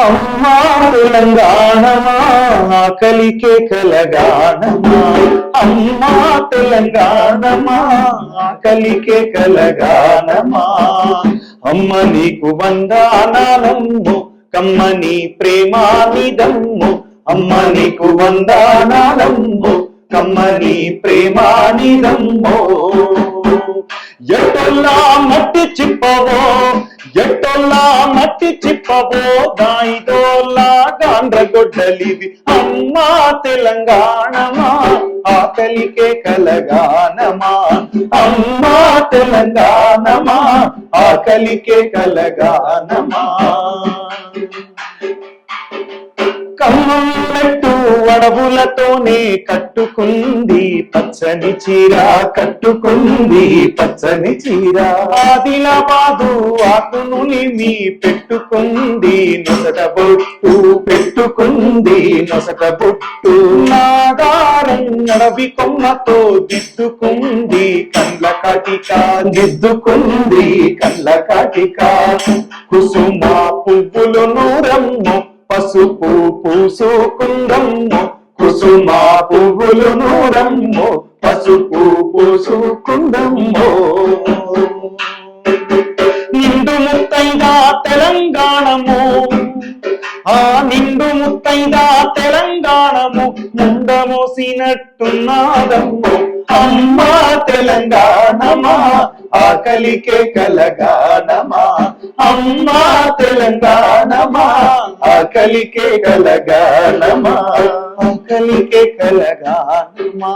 అమ్మా తెలంగాణమా ఆకలికే కలగానమా, అమ్మా తెలంగాణమా ఆకలికే కలగానమా. అమ్మ నీకు వందనాలమ్ము కమ్మని ప్రేమానిదమ్ము, అమ్మ నీకు వందనాలమ్ము కమ్మని ప్రేమానిదమ్మో. ఎట్టొల్లా మట్టి చిప్పవో, ఎట్టొల్లా మట్టి చిప్పవో, దాయిదోలా గాండ్రగొడ్డలివి అమ్మా తెలంగాణమా ఆకలికే కలగానమా, అమ్మా తెలంగాణమా ఆకలికే కలగానమా. కమ్మం మెట్టు అడవులతోనే కట్టుకుంది పచ్చని చీర, కట్టుకుంది పచ్చని చీర. ఆదిలాబాదు ఆకును నిమి పెట్టుకుంది నొసట బొట్టు, పెట్టుకుంది నొసట బొట్టు. నాగారం అడవి కొమ్మతో దిద్దుకుంది కండ్ల కాటిక, దిద్దుకుంది కండ్ల కాటిక. కుసుమ పువ్వులు నూరమ్ము పసుపు పూసుకుందమ్ము, కుసుమ పువ్వులు నూరమ్ము పసుపు పూసుకుందమ్ము. నిండు ముత్తైదా తెలంగాణము, ఆ నిండు ముత్తైదా తెలంగాణము ముండమోసినట్టున్నాదమ్ము. అమ్మా తెలంగాణమా ఆకలికే కలగానమా, అమ్మా తెలంగాణమా ఆకలికే కలగానమా, ఆకలికే కలగానమా.